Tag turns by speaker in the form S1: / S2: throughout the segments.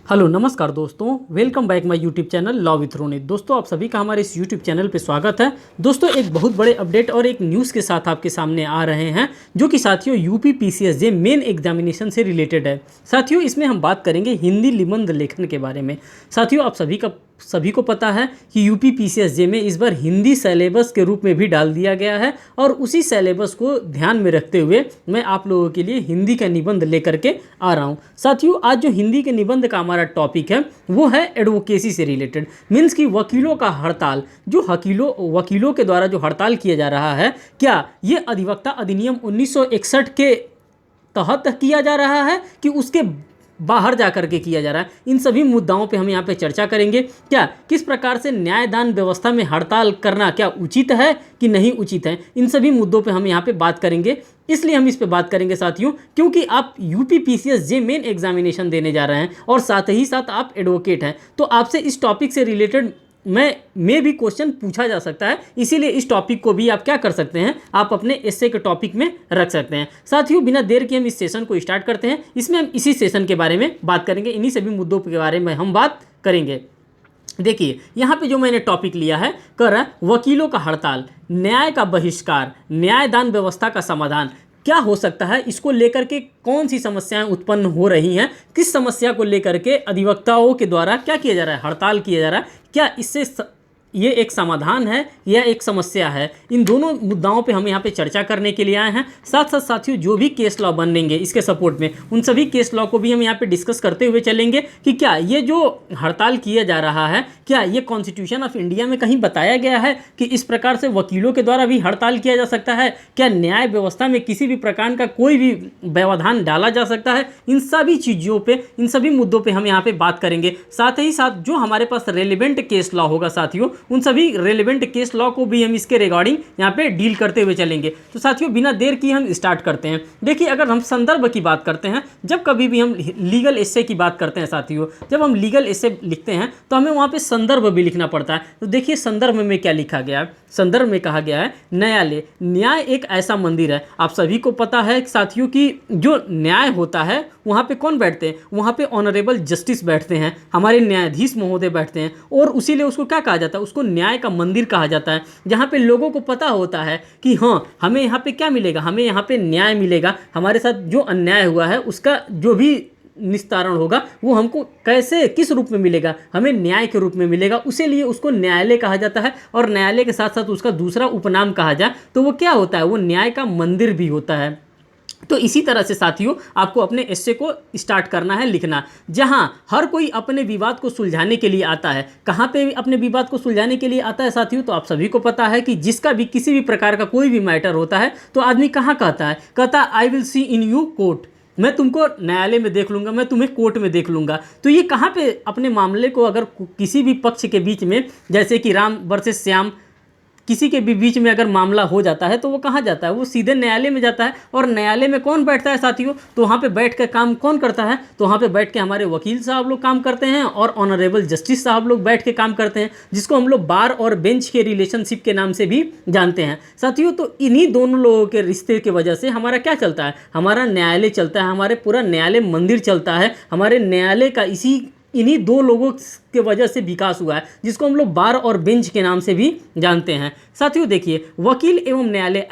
S1: Hello नमस्कार दोस्तों, welcome back my YouTube channel law with Ronit. दोस्तों आप सभी का हमारे इस यूट्यूब चैनल पे स्वागत है। दोस्तों एक बहुत बड़े अपडेट और एक न्यूज़ के साथ आपके सामने आ रहे हैं, जो कि साथियों यूपी पीसीएसजे मेन एग्जामिनेशन से रिलेटेड है। साथियों इसमें हम बात करेंगे हिंदी निबंध लेखन के बारे में। साथियों आप सभी को पता है कि यूपी पीसीएसजे में इस बार हिंदी सिलेबस के रूप में भी डाल दिया गया है, और उसी सिलेबस को ध्यान में रखते हुए मैं आप लोगों के लिए हिंदी का निबंध लेकर के आ रहा हूँ। साथियों आज जो हिंदी के निबंध का हमारा टॉपिक है वो है एडवोकेसी से रिलेटेड, मीन्स कि वकीलों का हड़ताल। जो वकीलों के द्वारा जो हड़ताल किया जा रहा है, क्या ये अधिवक्ता अधिनियम 1961 के तहत किया जा रहा है कि उसके बाहर जा कर के किया जा रहा है। इन सभी मुद्दाओं पे हम यहाँ पे चर्चा करेंगे। क्या किस प्रकार से न्यायदान व्यवस्था में हड़ताल करना क्या उचित है कि नहीं उचित है, इन सभी मुद्दों पे हम यहाँ पे बात करेंगे। इसलिए हम इस पे बात करेंगे साथियों, क्योंकि आप यूपी पीसीएसजे मेन एग्जामिनेशन देने जा रहे हैं और साथ ही साथ आप एडवोकेट हैं, तो आपसे इस टॉपिक से रिलेटेड में भी क्वेश्चन पूछा जा सकता है। इसीलिए इस टॉपिक को भी आप क्या कर सकते हैं, आप अपने एस्से के टॉपिक में रख सकते हैं। साथियों बिना देर के हम इस सेशन को स्टार्ट करते हैं। इसमें हम इसी सेशन के बारे में बात करेंगे, इन्हीं सभी मुद्दों के बारे में हम बात करेंगे। देखिए यहाँ पे जो मैंने टॉपिक लिया है, कर रहा है वकीलों का हड़ताल, न्याय का बहिष्कार, न्यायदान व्यवस्था का समाधान क्या हो सकता है, इसको लेकर के कौन सी समस्याएं उत्पन्न हो रही हैं, किस समस्या को लेकर के अधिवक्ताओं के द्वारा क्या किया जा रहा है, हड़ताल किया जा रहा है, क्या इससे ये एक समाधान है या एक समस्या है। इन दोनों मुद्दाओं पे हम यहाँ पे चर्चा करने के लिए आए हैं। साथ साथ साथियों जो भी केस लॉ बनेंगे इसके सपोर्ट में, उन सभी केस लॉ को भी हम यहाँ पे डिस्कस करते हुए चलेंगे कि क्या ये जो हड़ताल किया जा रहा है, क्या ये कॉन्स्टिट्यूशन ऑफ इंडिया में कहीं बताया गया है कि इस प्रकार से वकीलों के द्वारा भी हड़ताल किया जा सकता है, क्या न्याय व्यवस्था में किसी भी प्रकार का कोई भी व्यवधान डाला जा सकता है। इन सभी चीज़ों पर, इन सभी मुद्दों पर हम यहाँ पर बात करेंगे। साथ ही साथ जो हमारे पास रेलिवेंट केस लॉ होगा साथियों, उन सभी रेलेवेंट केस लॉ को भी हम इसके रिगार्डिंग यहाँ पे डील करते हुए चलेंगे। तो साथियों बिना देर की हम स्टार्ट करते हैं। देखिए अगर हम संदर्भ की बात करते हैं, जब कभी भी हम लीगल एस्से की बात करते हैं साथियों, जब हम लीगल एस्से लिखते हैं तो हमें वहाँ पे संदर्भ भी लिखना पड़ता है। तो देखिए संदर्भ में क्या लिखा गया है, संदर्भ में कहा गया है न्यायालय, न्याय एक ऐसा मंदिर है। आप सभी को पता है साथियों कि जो न्याय होता है वहाँ पे कौन बैठते हैं, वहाँ पे ऑनरेबल जस्टिस बैठते हैं, हमारे न्यायाधीश महोदय बैठते हैं, और इसीलिए उसको क्या कहा जाता है, उसको न्याय का मंदिर कहा जाता है, जहाँ पे लोगों को पता होता है कि हाँ हमें यहाँ पे क्या मिलेगा, हमें यहाँ पे न्याय मिलेगा, हमारे साथ जो अन्याय हुआ है उसका जो भी निस्तारण होगा वो हमको कैसे किस रूप में मिलेगा, हमें न्याय के रूप में मिलेगा। उसी लिए उसको न्यायालय कहा जाता है, और न्यायालय के साथ साथ उसका दूसरा उपनाम कहा जाए तो वो क्या होता है, वो न्याय का मंदिर भी होता है। तो इसी तरह से साथियों आपको अपने एस्से को स्टार्ट करना है लिखना, जहां हर कोई अपने विवाद को सुलझाने के लिए आता है। कहां पे अपने विवाद को सुलझाने के लिए आता है साथियों, तो आप सभी को पता है कि जिसका भी किसी भी प्रकार का कोई भी मैटर होता है तो आदमी कहां कहता है, कहता है I will see in you court, मैं तुमको न्यायालय में देख लूँगा, मैं तुम्हें कोर्ट में देख लूँगा। तो ये कहाँ पे अपने मामले को अगर किसी भी पक्ष के बीच में, जैसे कि राम वर्सेस श्याम, किसी के भी बीच में अगर मामला हो जाता है तो वो कहाँ जाता है, वो सीधे न्यायालय में जाता है। और न्यायालय में कौन बैठता है साथियों, तो वहाँ पे बैठ कर काम कौन करता है, तो वहाँ पे बैठ के हमारे वकील साहब लोग काम करते हैं और ऑनरेबल जस्टिस साहब लोग बैठ के काम करते हैं, जिसको हम लोग बार और बेंच के रिलेशनशिप के नाम से भी जानते हैं साथियों। तो इन्हीं दोनों लोगों के रिश्ते की वजह से हमारा क्या चलता है, हमारा न्यायालय चलता है, हमारे पूरा न्यायालय मंदिर चलता है। हमारे न्यायालय का इन्हीं दो लोगों के वजह से विकास हुआ है, जिसको हम लोग बार और बेंच के नाम से भी जानते हैं साथियों। देखिए वकील एवं न्यायालय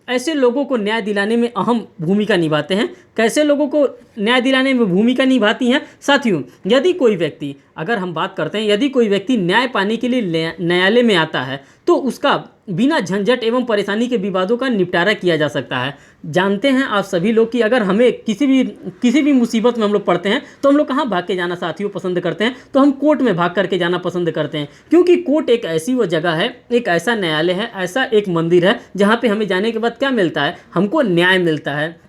S1: ऐसे लोगों को न्याय दिलाने में अहम भूमिका निभाते हैं। कैसे लोगों को न्याय दिलाने में भूमिका निभाती हैं साथियों, यदि कोई व्यक्ति, अगर हम बात करते हैं यदि कोई व्यक्ति न्याय पाने के लिए न्यायालय में आता है तो उसका बिना झंझट एवं परेशानी के विवादों का निपटारा किया जा सकता है। जानते हैं आप सभी लोग कि अगर हमें किसी भी मुसीबत में हम लोग पड़ते हैं तो हम लोग कहाँ भाग के जाना साथियों पसंद करते हैं, तो हम कोर्ट में भाग करके जाना पसंद करते हैं, क्योंकि कोर्ट एक ऐसी वो जगह है, एक ऐसा न्यायालय है, ऐसा एक मंदिर है जहाँ पे हमें जाने के बाद क्या मिलता है, हमको न्याय मिलता है।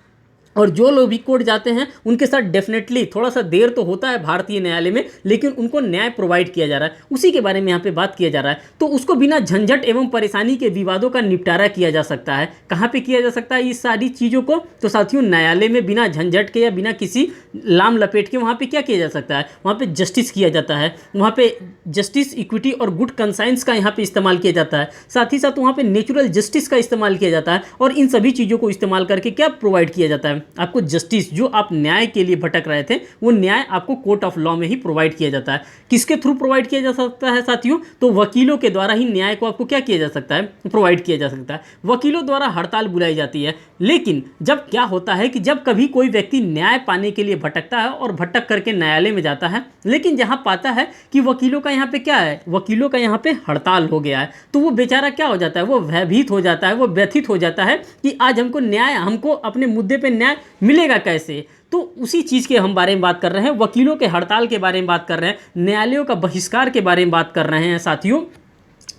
S1: और जो लोग भी कोर्ट जाते हैं उनके साथ डेफिनेटली थोड़ा सा देर तो होता है भारतीय न्यायालय में, लेकिन उनको न्याय प्रोवाइड किया जा रहा है, उसी के बारे में यहाँ पे बात किया जा रहा है। तो उसको बिना झंझट एवं परेशानी के विवादों का निपटारा किया जा सकता है। कहाँ पे किया जा सकता है इस सारी चीज़ों को, तो साथियों न्यायालय में बिना झंझट के या बिना किसी लाम लपेट के वहाँ पर क्या किया जा सकता है, वहाँ पर जस्टिस किया जाता है, वहाँ पर जस्टिस, इक्विटी और गुड कंसाइंस का यहाँ पर इस्तेमाल किया जाता है। साथ ही साथ वहाँ पर नेचुरल जस्टिस का इस्तेमाल किया जाता है, और इन सभी चीज़ों को इस्तेमाल करके क्या प्रोवाइड किया जाता है, आपको जस्टिस, जो आप न्याय के लिए भटक रहे थे, वो न्याय आपको कोर्ट ऑफ लॉ में ही प्रोवाइड किया जाता है। किसके थ्रू प्रोवाइड किया जा सकता है साथियों? तो वकीलों के द्वारा ही न्याय को आपको क्या किया जा सकता है? प्रोवाइड किया जा सकता है। वकीलों द्वारा हड़ताल बुलाई जाती है। लेकिन जब क्या होता है कि जब कभी कोई व्यक्ति न्याय पाने के लिए भटकता है और भटक करके न्यायालय में जाता है, लेकिन जहां पाता है कि वकीलों का यहाँ पे क्या है, वकीलों का यहाँ पे हड़ताल हो गया है, तो वो बेचारा क्या हो जाता है? वो भयभीत हो जाता है, वो व्यथित हो जाता है कि आज हमको न्याय, हमको अपने मुद्दे पे न्याय मिलेगा कैसे? तो उसी चीज़ के हम बारे में बात कर रहे हैं, वकीलों के हड़ताल के बारे में बात कर रहे हैं, न्यायालयों का बहिष्कार के बारे में बात कर रहे हैं साथियों।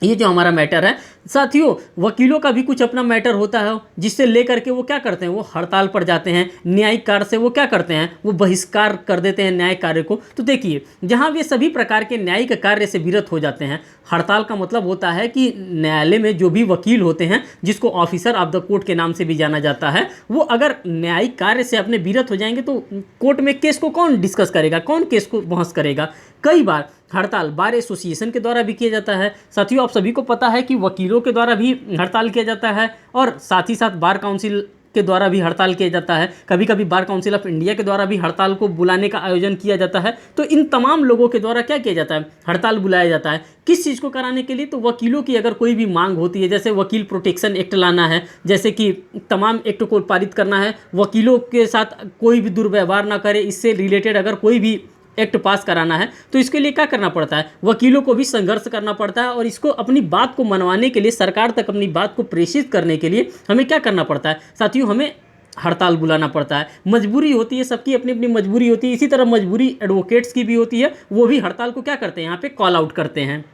S1: ये जो हमारा मैटर है साथियों, वकीलों का भी कुछ अपना मैटर होता है, जिससे लेकर के वो क्या करते हैं? वो हड़ताल पर जाते हैं, न्यायिक कार्य से वो क्या करते हैं? वो बहिष्कार कर देते हैं न्यायिक कार्य को। तो देखिए, जहाँ वे सभी प्रकार के न्यायिक कार्य से विरत हो जाते हैं, हड़ताल का मतलब होता है कि न्यायालय में जो भी वकील होते हैं, जिसको ऑफिसर ऑफ द कोर्ट के नाम से भी जाना जाता है, वो अगर न्यायिक कार्य से अपने विरत हो जाएंगे तो कोर्ट में केस को कौन डिस्कस करेगा, कौन केस को बहस करेगा? कई बार हड़ताल बार एसोसिएशन के द्वारा भी किया जाता है साथियों। आप सभी को पता है कि वकीलों के द्वारा भी हड़ताल किया जाता है और साथ ही साथ बार काउंसिल के द्वारा भी हड़ताल किया जाता है। कभी कभी बार काउंसिल ऑफ इंडिया के द्वारा भी हड़ताल को बुलाने का आयोजन किया जाता है। तो इन तमाम लोगों के द्वारा क्या किया जाता है? हड़ताल बुलाया जाता है। किस चीज़ को कराने के लिए? तो वकीलों की अगर कोई भी मांग होती है, जैसे वकील प्रोटेक्शन एक्ट लाना है, जैसे कि तमाम एक्ट को पारित करना है, वकीलों के साथ कोई भी दुर्व्यवहार ना करे, इससे रिलेटेड अगर कोई भी एक्ट पास कराना है, तो इसके लिए क्या करना पड़ता है? वकीलों को भी संघर्ष करना पड़ता है और इसको अपनी बात को मनवाने के लिए, सरकार तक अपनी बात को प्रेषित करने के लिए हमें क्या करना पड़ता है साथियों? हमें हड़ताल बुलाना पड़ता है। मजबूरी होती है, सबकी अपनी अपनी मजबूरी होती है। इसी तरह मजबूरी एडवोकेट्स की भी होती है, वो भी हड़ताल को क्या करते हैं? यहाँ पे कॉल आउट करते हैं,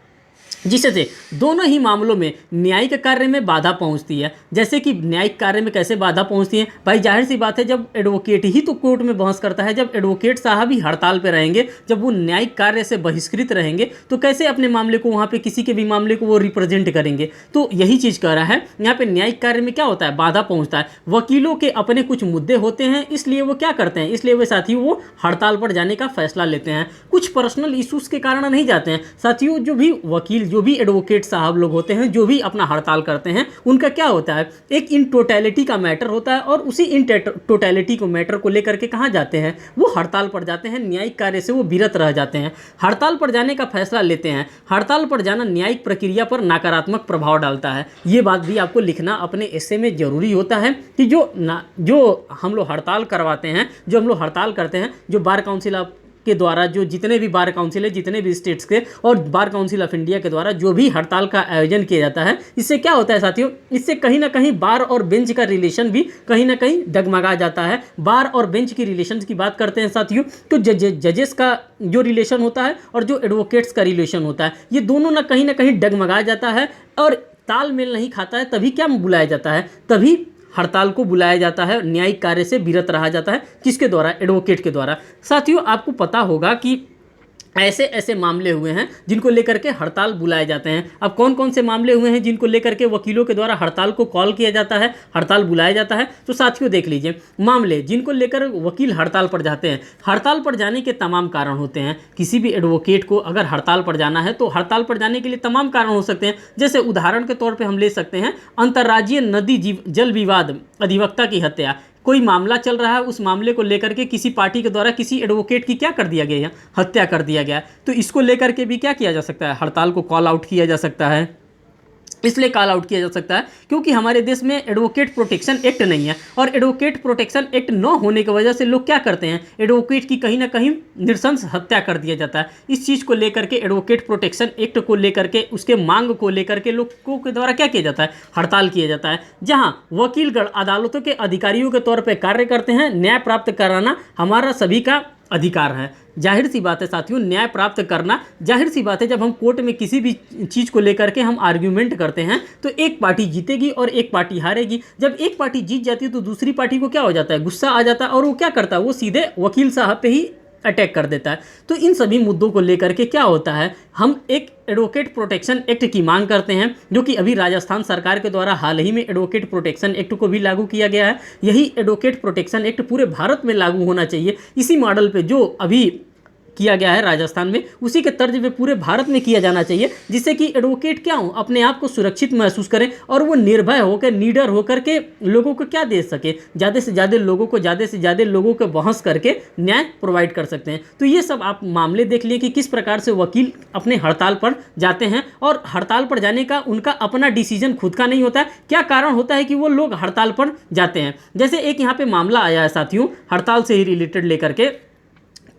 S1: जिससे दोनों ही मामलों में न्यायिक कार्य में बाधा पहुंचती है। जैसे कि न्यायिक कार्य में कैसे बाधा पहुंचती है? भाई जाहिर सी बात है, जब एडवोकेट ही तो कोर्ट में बहस करता है, जब एडवोकेट साहब ही हड़ताल पे रहेंगे, जब वो न्यायिक कार्य से बहिष्कृत रहेंगे, तो कैसे अपने मामले को, वहाँ पे किसी के भी मामले को वो रिप्रेजेंट करेंगे? तो यही चीज़ कह रहा है यहाँ पे, न्यायिक कार्य में क्या होता है? बाधा पहुँचता है। वकीलों के अपने कुछ मुद्दे होते हैं, इसलिए वो क्या करते हैं? इसलिए वे साथियों वो हड़ताल पर जाने का फैसला लेते हैं। कुछ पर्सनल इशूज़ के कारण नहीं जाते हैं साथियों। जो भी वकील, जो भी एडवोकेट साहब लोग होते हैं, जो भी अपना हड़ताल करते हैं, उनका क्या होता है? एक इन टोटैलिटी का मैटर होता है और उसी इन टोटैलिटी को मैटर को लेकर के कहाँ जाते हैं? वो हड़ताल पर जाते हैं, न्यायिक कार्य से वो विरत रह जाते हैं, हड़ताल पर जाने का फैसला लेते हैं। हड़ताल पर जाना न्यायिक प्रक्रिया पर नकारात्मक प्रभाव डालता है। ये बात भी आपको लिखना अपने एस्से में जरूरी होता है कि जो हम लोग हड़ताल करवाते हैं, जो हम लोग हड़ताल करते हैं, जो बार काउंसिल ऑफ के द्वारा, जो जितने भी बार काउंसिल है, जितने भी स्टेट्स के, और बार काउंसिल ऑफ इंडिया के द्वारा जो भी हड़ताल का आयोजन किया जाता है, इससे क्या होता है साथियों? इससे कहीं ना कहीं बार और बेंच का रिलेशन भी कहीं ना कहीं डगमगा जाता है। बार और बेंच की रिलेशन की बात करते हैं साथियों, तो जजेस का जो रिलेशन होता है और जो एडवोकेट्स का रिलेशन होता है, ये दोनों ना कहीं डगमगा जाता है और तालमेल नहीं खाता है। तभी क्या बुलाया जाता है? तभी हड़ताल को बुलाया जाता है, न्यायिक कार्य से विरत रहा जाता है। किसके द्वारा? एडवोकेट के द्वारा। साथियों, आपको पता होगा कि ऐसे ऐसे मामले हुए हैं जिनको लेकर के हड़ताल बुलाए जाते हैं। अब कौन कौन से मामले हुए हैं जिनको लेकर के वकीलों के द्वारा हड़ताल को कॉल किया जाता है, हड़ताल बुलाया जाता है? तो साथियों देख लीजिए, मामले जिनको लेकर वकील हड़ताल पर जाते हैं। हड़ताल पर जाने के तमाम कारण होते हैं। किसी भी एडवोकेट को अगर हड़ताल पर जाना है तो हड़ताल पर जाने के लिए तमाम कारण हो सकते हैं। जैसे उदाहरण के तौर पर हम ले सकते हैं अंतर्राज्यीय नदी जल विवाद अधिवक्ता की हत्या। कोई मामला चल रहा है, उस मामले को लेकर के किसी पार्टी के द्वारा किसी एडवोकेट की क्या कर दिया गया? हत्या कर दिया गया। तो इसको लेकर के भी क्या किया जा सकता है? हड़ताल को कॉल आउट किया जा सकता है। इसलिए कॉल आउट किया जा सकता है क्योंकि हमारे देश में एडवोकेट प्रोटेक्शन एक्ट नहीं है, और एडवोकेट प्रोटेक्शन एक्ट न होने की वजह से लोग क्या करते हैं? एडवोकेट की कहीं ना कहीं नृशंस हत्या कर दिया जाता है। इस चीज़ को लेकर के, एडवोकेट प्रोटेक्शन एक्ट को लेकर के, उसके मांग को लेकर के लोगों के द्वारा क्या किया जाता है? हड़ताल किया जाता है। जहाँ वकीलगण अदालतों के अधिकारियों के तौर पर कार्य करते हैं, न्याय प्राप्त कराना हमारा सभी का अधिकार है। जाहिर सी बात है साथियों, न्याय प्राप्त करना जाहिर सी बात है। जब हम कोर्ट में किसी भी चीज़ को लेकर के हम आर्ग्यूमेंट करते हैं तो एक पार्टी जीतेगी और एक पार्टी हारेगी। जब एक पार्टी जीत जाती है तो दूसरी पार्टी को क्या हो जाता है? गुस्सा आ जाता है और वो क्या करता है? वो सीधे वकील साहब पे ही अटैक कर देता है। तो इन सभी मुद्दों को लेकर के क्या होता है? हम एक एडवोकेट प्रोटेक्शन एक्ट की मांग करते हैं, जो कि अभी राजस्थान सरकार के द्वारा हाल ही में एडवोकेट प्रोटेक्शन एक्ट को भी लागू किया गया है। यही एडवोकेट प्रोटेक्शन एक्ट पूरे भारत में लागू होना चाहिए, इसी मॉडल पे जो अभी किया गया है राजस्थान में, उसी के तर्ज पे पूरे भारत में किया जाना चाहिए, जिससे कि एडवोकेट क्या हो, अपने आप को सुरक्षित महसूस करें और वो निर्भय होकर, निडर होकर के लोगों को क्या दे सके, ज़्यादा से ज़्यादा लोगों को, ज़्यादा से ज़्यादा लोगों को बहस करके न्याय प्रोवाइड कर सकते हैं। तो ये सब आप मामले देख लिए कि किस प्रकार से वकील अपने हड़ताल पर जाते हैं, और हड़ताल पर जाने का उनका अपना डिसीजन खुद का नहीं होता है। क्या कारण होता है कि वो लोग हड़ताल पर जाते हैं? जैसे एक यहाँ पे मामला आया है साथियों, हड़ताल से ही रिलेटेड लेकर के,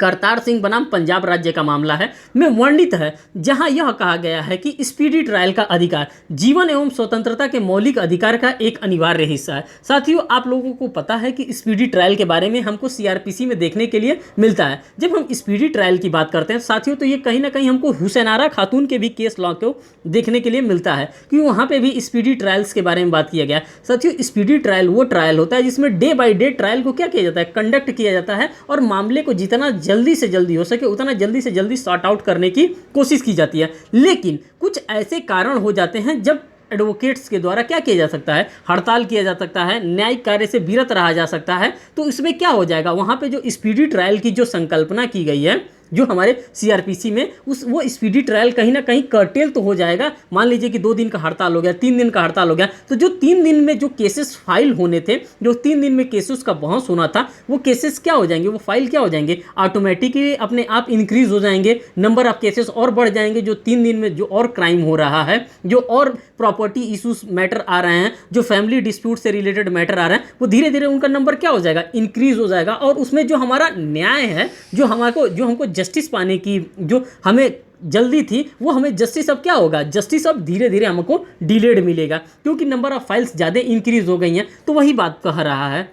S1: करतार सिंह बनाम पंजाब राज्य का मामला है, में वर्णित है, जहां यह कहा गया है कि स्पीडी ट्रायल का अधिकार जीवन एवं स्वतंत्रता के मौलिक अधिकार का एक अनिवार्य हिस्सा है। साथियों, आप लोगों को पता है कि स्पीडी ट्रायल के बारे में हमको सीआरपीसी में देखने के लिए मिलता है। जब हम स्पीडी ट्रायल की बात करते हैं साथियों, तो ये कहीं ना कहीं हमको हुसैनारा खातून के भी केस लॉ को देखने के लिए मिलता है, क्योंकि वहाँ पर भी स्पीडी ट्रायल्स के बारे में बात किया गया। साथियों, स्पीडी ट्रायल वो ट्रायल होता है जिसमें डे बाई डे ट्रायल को क्या किया जाता है, कंडक्ट किया जाता है, और मामले को जितना जल्दी से जल्दी हो सके उतना जल्दी से जल्दी सॉर्ट आउट करने की कोशिश की जाती है। लेकिन कुछ ऐसे कारण हो जाते हैं जब एडवोकेट्स के द्वारा क्या किया जा सकता है, हड़ताल किया जा सकता है, न्यायिक कार्य से विरत रहा जा सकता है। तो इसमें क्या हो जाएगा, वहां पे जो स्पीडी ट्रायल की जो संकल्पना की गई है, जो हमारे सीआरपीसी में, वो स्पीडी ट्रायल कहीं ना कहीं कर्टेल तो हो जाएगा। मान लीजिए कि 2 दिन का हड़ताल हो गया, 3 दिन का हड़ताल हो गया, तो जो 3 दिन में जो केसेस फाइल होने थे, जो 3 दिन में केसेस का बहस होना था, वो केसेस क्या हो जाएंगे, वो फाइल क्या हो जाएंगे, ऑटोमेटिकली अपने आप इंक्रीज हो जाएंगे, नंबर ऑफ केसेस और बढ़ जाएंगे। जो 3 दिन में जो और क्राइम हो रहा है, जो और प्रॉपर्टी इशूज मैटर आ रहे हैं, जो फैमिली डिस्प्यूट से रिलेटेड मैटर आ रहे हैं, वो धीरे धीरे उनका नंबर क्या हो जाएगा, इंक्रीज हो जाएगा। और उसमें जो हमारा न्याय है, जो हमको जस्टिस पाने की जो हमें जल्दी थी, वो हमें जस्टिस अब क्या होगा, जस्टिस अब धीरे धीरे हमको डिलेड मिलेगा, क्योंकि नंबर ऑफ फाइल्स ज़्यादा इंक्रीज हो गई हैं। तो वही बात कह रहा है,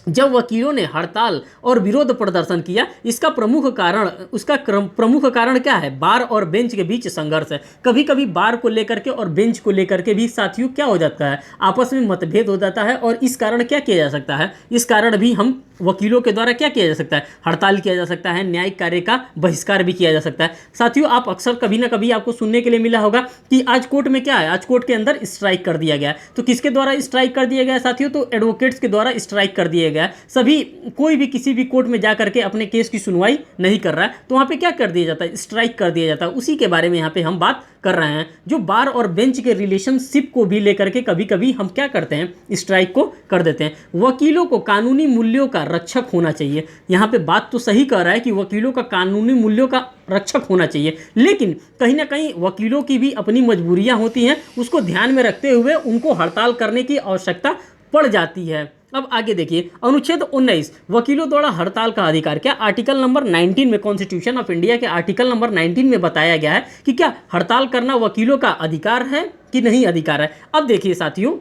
S1: जब वकीलों ने हड़ताल और विरोध प्रदर्शन किया, इसका प्रमुख कारण क्या है, बार और बेंच के बीच संघर्ष है। कभी कभी बार को लेकर के और बेंच को लेकर के भी साथियों क्या हो जाता है, आपस में मतभेद हो जाता है, और इस कारण क्या किया जा सकता है, इस कारण भी हम वकीलों के द्वारा क्या किया जा सकता है, हड़ताल किया जा सकता है, न्यायिक कार्य का बहिष्कार भी किया जा सकता है। साथियों, आप अक्सर कभी ना कभी आपको सुनने के लिए मिला होगा कि आज कोर्ट में क्या है, आज कोर्ट के अंदर स्ट्राइक कर दिया गया। तो किसके द्वारा स्ट्राइक कर दिया गया साथियों, तो एडवोकेट्स के द्वारा स्ट्राइक कर दिया गया। सभी कोई भी किसी भी कोर्ट में जा करके अपने केस की सुनवाई नहीं कर रहा है, तो वहाँ पे क्या कर दिया जाता है, स्ट्राइक कर दिया जाता है। उसी के बारे में यहाँ पे हम बात कर रहे हैं, जो बार और बेंच के रिलेशनशिप को भी लेकर के कभी कभी हम क्या करते हैं, स्ट्राइक को कर देते हैं। वकीलों को कानूनी मूल्यों का रक्षक होना चाहिए। यहाँ पे बात तो सही कह रहा है कि वकीलों का कानूनी मूल्यों का रक्षक होना चाहिए, लेकिन कहीं ना कहीं वकीलों की भी अपनी मजबूरियां होती हैं, उसको ध्यान में रखते हुए उनको हड़ताल करने की आवश्यकता पड़ जाती है। अब आगे देखिए, अनुच्छेद 19 वकीलों द्वारा हड़ताल का अधिकार। क्या आर्टिकल नंबर 19 में, कॉन्स्टिट्यूशन ऑफ इंडिया के आर्टिकल नंबर 19 में बताया गया है कि क्या हड़ताल करना वकीलों का अधिकार है कि नहीं अधिकार है। अब देखिए साथियों,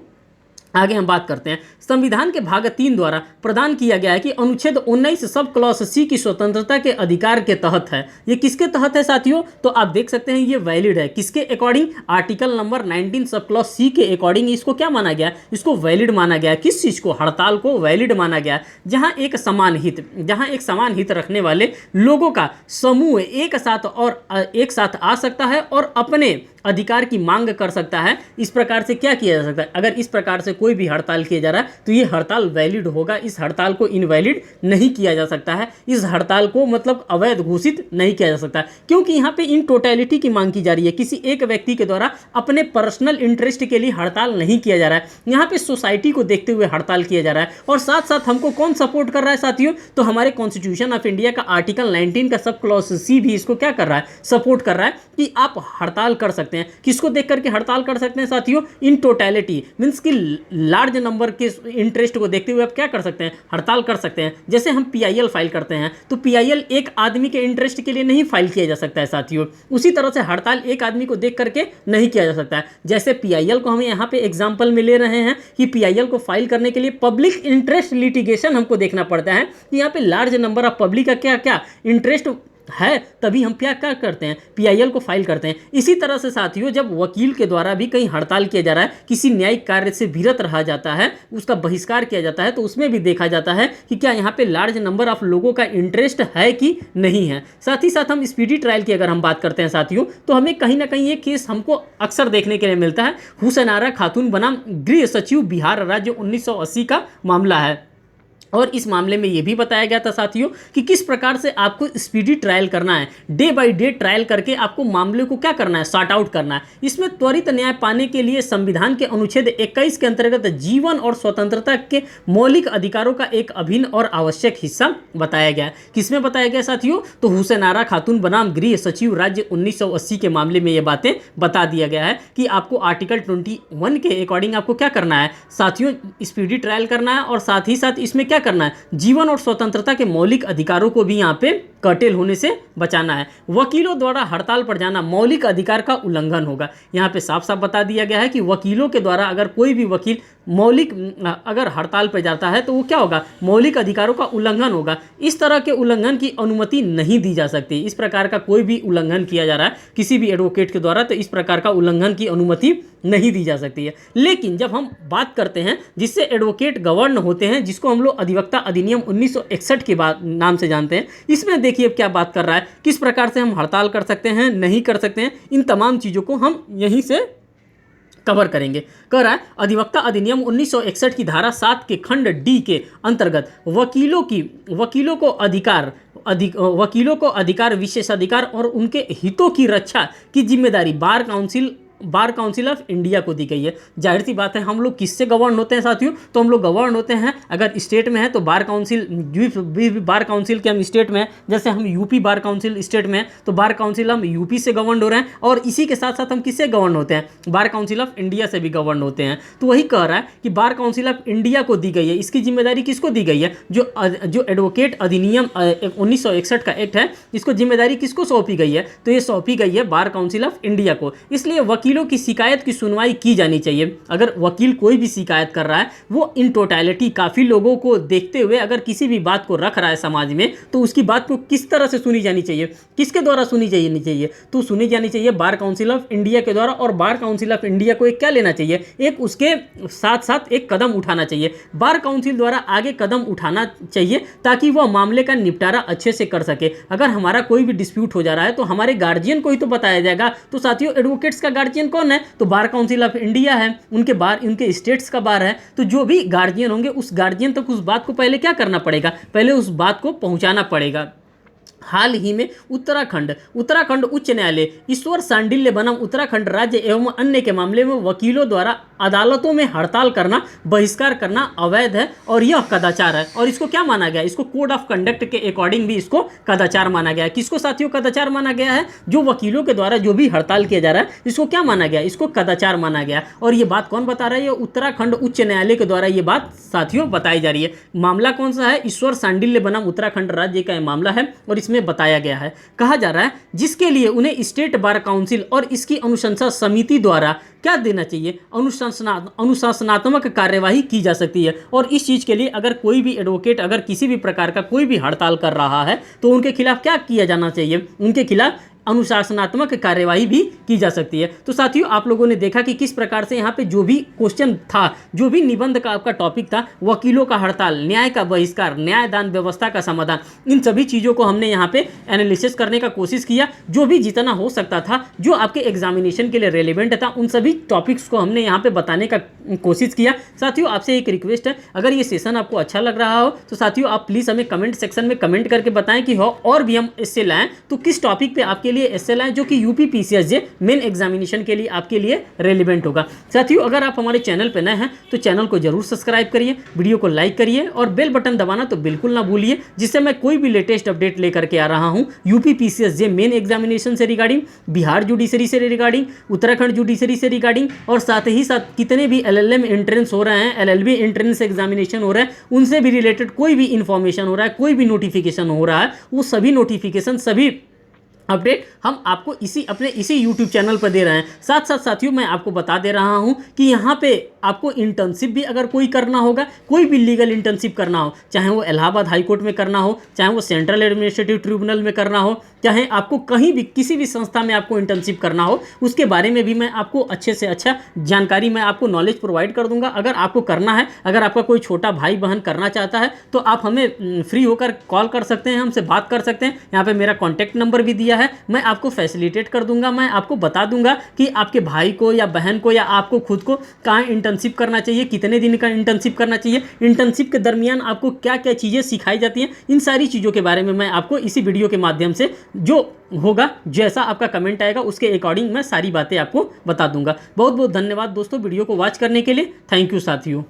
S1: आगे हम बात करते हैं। संविधान के भाग 3 द्वारा प्रदान किया गया है कि अनुच्छेद 19 सब क्लॉज सी की स्वतंत्रता के अधिकार के तहत है। ये किसके तहत है साथियों, तो आप देख सकते हैं ये वैलिड है। किसके according, article number 19 sub clause C के अकॉर्डिंग इसको क्या माना गया, इसको वैलिड माना गया। किस चीज़ को, हड़ताल को वैलिड माना गया, जहां एक समान हित रखने वाले लोगों का समूह एक साथ आ सकता है और अपने अधिकार की मांग कर सकता है। इस प्रकार से क्या किया जा सकता है, अगर इस प्रकार से कोई भी हड़ताल किया जा रहा है तो ये हड़ताल वैलिड होगा। इस हड़ताल को इनवैलिड नहीं किया जा सकता है, इस हड़ताल को मतलब अवैध घोषित नहीं किया जा सकता, क्योंकि यहाँ पे इन टोटलिटी की मांग की जा रही है। किसी एक व्यक्ति के द्वारा अपने पर्सनल इंटरेस्ट के लिए हड़ताल नहीं किया जा रहा है, यहाँ पे सोसाइटी को देखते हुए हड़ताल किया जा रहा है। और साथ साथ हमको कौन सपोर्ट कर रहा है साथियों, तो हमारे कॉन्स्टिट्यूशन ऑफ इंडिया का आर्टिकल 19 का सब क्लॉज सी भी इसको क्या कर रहा है, सपोर्ट कर रहा है कि आप हड़ताल कर सकते हैं। किसको देख करके हड़ताल कर सकते हैं साथियों, इन टोटलिटी मीन्स कि लार्ज नंबर के इंटरेस्ट को देखते हुए आप क्या कर सकते हैं, हड़ताल कर सकते हैं। जैसे हम पीआईएल फाइल करते हैं तो पीआईएल एक आदमी के इंटरेस्ट के लिए नहीं फाइल किया जा सकता है साथियों, उसी तरह से हड़ताल एक आदमी को देख करके नहीं किया जा सकता है। जैसे पीआईएल को हम यहाँ पे एग्जांपल में ले रहे हैं कि पीआईएल को फाइल करने के लिए पब्लिक इंटरेस्ट लिटिगेशन हमको देखना पड़ता है कि यहाँ पे लार्ज नंबर ऑफ पब्लिक का क्या क्या इंटरेस्ट है, तभी हम क्या करते हैं, पीआईएल को फाइल करते हैं। इसी तरह से साथियों, जब वकील के द्वारा भी कहीं हड़ताल किया जा रहा है, किसी न्यायिक कार्य से विरत रहा जाता है, उसका बहिष्कार किया जाता है, तो उसमें भी देखा जाता है कि क्या यहाँ पे लार्ज नंबर ऑफ लोगों का इंटरेस्ट है कि नहीं है। साथ ही साथ हम स्पीडी ट्रायल की अगर हम बात करते हैं साथियों, तो हमें कहीं ना कहीं ये केस हमको अक्सर देखने के लिए मिलता है। हुसैनारा खातून बनाम गृह सचिव बिहार राज्य 1980 का मामला है। और इस मामले में ये भी बताया गया था साथियों कि किस प्रकार से आपको स्पीडी ट्रायल करना है, डे बाय डे ट्रायल करके आपको मामले को क्या करना है, सॉर्ट आउट करना है। इसमें त्वरित न्याय पाने के लिए संविधान के अनुच्छेद 21 के अंतर्गत जीवन और स्वतंत्रता के मौलिक अधिकारों का एक अभिन्न और आवश्यक हिस्सा बताया गया है। किसमें बताया गया साथियों? तो हुसैन आरा खातून बनाम गृह सचिव राज्य 1980 के मामले में ये बातें बता दिया गया है कि आपको आर्टिकल 21 के अकॉर्डिंग आपको क्या करना है साथियों, स्पीडी ट्रायल करना है और साथ ही साथ इसमें क्या करना है, जीवन और स्वतंत्रता के मौलिक अधिकारों को भी यहाँ पे कर्टेल होने से बचाना है। वकीलों द्वारा हड़ताल पर जाना मौलिक अधिकार का उल्लंघन होगा। यहाँ पे साफ साफ बता दिया गया है कि वकीलों के द्वारा अगर कोई भी वकील अगर हड़ताल पर जाता है तो वो क्या होगा, मौलिक अधिकारों का उल्लंघन होगा। इस तरह के उल्लंघन की अनुमति नहीं दी जा सकती। इस प्रकार का कोई भी उल्लंघन किया जा रहा है किसी भी एडवोकेट के द्वारा तो इस प्रकार का उल्लंघन की अनुमति नहीं दी जा सकती है। लेकिन जब हम बात करते हैं जिससे एडवोकेट गवर्न होते हैं, जिसको हम लोग अधिवक्ता अधिनियम 1961 के बाद नाम से जानते हैं, इसमें देखिए क्या बात कर रहा है, किस प्रकार से हम हड़ताल कर सकते हैं, नहीं कर सकते हैं, इन तमाम चीज़ों को हम यहीं से कवर करेंगे। कह रहा है अधिवक्ता अधिनियम 1961 की धारा 7 के खंड डी के अंतर्गत वकीलों को अधिकार, विशेषाधिकार और उनके हितों की रक्षा की जिम्मेदारी बार काउंसिल ऑफ इंडिया को दी गई है। जाहिर सी बात है हम लोग किससे गवर्न होते हैं साथियों, तो हम लोग गवर्न होते हैं अगर स्टेट में है तो बार काउंसिल के हम स्टेट में है, जैसे हम यूपी बार काउंसिल स्टेट में है तो बार काउंसिल हम यूपी से गवर्न हो रहे हैं, और इसी के साथ साथ हम किससे गवर्न होते हैं, बार काउंसिल ऑफ इंडिया से भी गवर्न होते हैं। तो वही कह रहा है कि बार काउंसिल ऑफ इंडिया को दी गई है, इसकी जिम्मेदारी किसको दी गई है, जो एडवोकेट अधिनियम 1961 का एक्ट है, इसको जिम्मेदारी किसको सौंपी गई है, तो ये सौंपी गई है बार काउंसिल ऑफ इंडिया को। इसलिए वकीलों की शिकायत की सुनवाई की जानी चाहिए। अगर वकील कोई भी शिकायत कर रहा है वो इन टोटलिटी काफ़ी लोगों को देखते हुए अगर किसी भी बात को रख रहा है समाज में, तो उसकी बात को किस तरह से सुनी जानी चाहिए, किसके द्वारा सुनी जानी चाहिए, तो सुनी जानी चाहिए बार काउंसिल ऑफ इंडिया के द्वारा। और बार काउंसिल ऑफ इंडिया को एक क्या लेना चाहिए, एक उसके साथ साथ एक कदम उठाना चाहिए, बार काउंसिल द्वारा आगे कदम उठाना चाहिए ताकि वह मामले का निपटारा अच्छे से कर सके। अगर हमारा कोई भी डिस्प्यूट हो जा रहा है तो हमारे गार्जियन को ही तो बताया जाएगा। तो साथियों एडवोकेट्स का गार्जियन कौन है, तो बार काउंसिल ऑफ इंडिया है, उनके स्टेट्स का बार है। तो जो भी गार्जियन होंगे उस गार्जियन तक उस बात को पहले क्या करना पड़ेगा, पहले उस बात को पहुंचाना पड़ेगा। हाल ही में उत्तराखंड उच्च न्यायालय ईश्वर सांडिल्य बनाम उत्तराखंड राज्य एवं अन्य के मामले में वकीलों द्वारा अदालतों में हड़ताल करना, बहिष्कार करना अवैध है और यह कदाचार है। और इसको क्या माना गया, इसको कोड ऑफ कंडक्ट के अकॉर्डिंग भी इसको कदाचार माना गया है। किसको साथियों कदाचार माना गया है, जो वकीलों के द्वारा जो भी हड़ताल किया जा रहा है इसको क्या माना गया, इसको कदाचार माना गया। और ये बात कौन बता रहा है, ये उत्तराखंड उच्च न्यायालय के द्वारा ये बात साथियों बताई जा रही है। मामला कौन सा है, ईश्वर सांडिल्य बनाम उत्तराखंड राज्य का मामला है और इसमें बताया गया है, कहा जा रहा है जिसके लिए उन्हें स्टेट बार काउंसिल और इसकी अनुशंसा समिति द्वारा क्या देना चाहिए, अनुशासनात्मक कार्यवाही की जा सकती है। और इस चीज़ के लिए अगर कोई भी एडवोकेट अगर किसी भी प्रकार का कोई भी हड़ताल कर रहा है तो उनके खिलाफ क्या किया जाना चाहिए, उनके खिलाफ अनुशासनात्मक कार्यवाही भी की जा सकती है। तो साथियों आप लोगों ने देखा कि किस प्रकार से यहाँ पे जो भी क्वेश्चन था, जो भी निबंध का आपका टॉपिक था, वकीलों का हड़ताल, न्याय का बहिष्कार, न्यायदान व्यवस्था का समाधान, इन सभी चीज़ों को हमने यहाँ पे एनालिसिस करने का कोशिश किया। जो भी जितना हो सकता था, जो आपके एग्जामिनेशन के लिए रेलिवेंट था, उन सभी टॉपिक्स को हमने यहाँ पे बताने का कोशिश किया। साथियों आपसे एक रिक्वेस्ट है, अगर ये सेशन आपको अच्छा लग रहा हो तो साथियों आप प्लीज़ हमें कमेंट सेक्शन में कमेंट करके बताएं कि हो और भी हम इससे लाएँ तो किस टॉपिक पे आपके लिए एसए लाएं जो कि यूपी पीसीएसजे मेन एग्जामिनेशन के लिए आपके लिए रेलिवेंट होगा। साथियों अगर आप हमारे चैनल पर नए हैं तो चैनल को जरूर सब्सक्राइब करिए, वीडियो को लाइक करिए और बेल बटन दबाना तो बिल्कुल ना भूलिए, जिससे मैं कोई भी लेटेस्ट अपडेट लेकर के आ रहा हूं यूपी पीसीएसजे मेन एग्जामिनेशन से रिगार्डिंग, बिहार जुडिशरी से रिगार्डिंग, उत्तराखंड जुडिशरी से रिगार्डिंग, और साथ ही साथ कितने भी एलएलएम एंट्रेंस हो रहे हैं, एलएलबी एंट्रेंस एग्जामिनेशन हो रहा है, उनसे भी रिलेटेड कोई भी इंफॉर्मेशन हो रहा है, कोई भी नोटिफिकेशन हो रहा है, वो सभी नोटिफिकेशन, सभी अपडेट हम आपको अपने इसी यूट्यूब चैनल पर दे रहे हैं। साथ साथ साथियों मैं आपको बता दे रहा हूं कि यहाँ पे आपको इंटर्नशिप भी अगर कोई करना होगा, कोई भी लीगल इंटर्नशिप करना हो, चाहे वो इलाहाबाद हाई कोर्ट में करना हो, चाहे वो सेंट्रल एडमिनिस्ट्रेटिव ट्रिब्यूनल में करना हो, चाहे आपको कहीं भी किसी भी संस्था में आपको इंटर्नशिप करना हो, उसके बारे में भी मैं आपको अच्छे से अच्छा जानकारी, मैं आपको नॉलेज प्रोवाइड कर दूंगा। अगर आपको करना है, अगर आपका कोई छोटा भाई बहन करना चाहता है तो आप हमें फ्री होकर कॉल कर सकते हैं, हमसे बात कर सकते हैं। यहाँ पे मेरा कॉन्टैक्ट नंबर भी दिया है, मैं आपको फैसिलिटेट कर दूंगा, मैं आपको बता दूंगा कि आपके भाई को या बहन को या आपको खुद को कहाँ इंटर्नशिप करना चाहिए, कितने दिन का इंटर्नशिप करना चाहिए, इंटर्नशिप के दरमियान आपको क्या क्या चीज़ें सिखाई जाती हैं, इन सारी चीज़ों के बारे में मैं आपको इसी वीडियो के माध्यम से जो होगा, जैसा आपका कमेंट आएगा उसके अकॉर्डिंग मैं सारी बातें आपको बता दूंगा। बहुत बहुत धन्यवाद दोस्तों वीडियो को वॉच करने के लिए। थैंक यू साथियों।